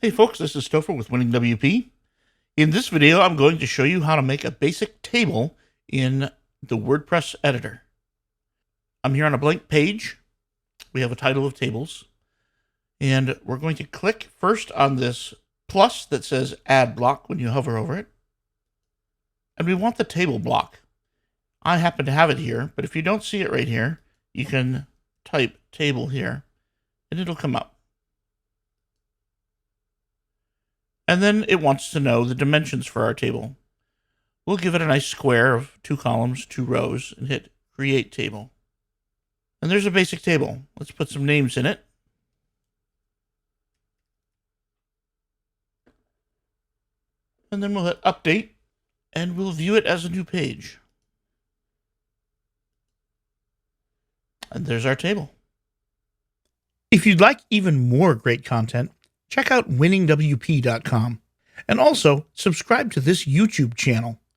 Hey folks, this is Stouffer with Winning WP. In this video, I'm going to show you how to make a basic table in the WordPress editor. I'm here on a blank page. We have a title of tables. And we're going to click first on this plus that says add block when you hover over it. And we want the table block. I happen to have it here, but if you don't see it right here, you can type table here and it'll come up. And then it wants to know the dimensions for our table. We'll give it a nice square of 2 columns, 2 rows, and hit Create Table. And there's a basic table. Let's put some names in it. And then we'll hit Update, and we'll view it as a new page. And there's our table. If you'd like even more great content, check out winningwp.com and also subscribe to this YouTube channel.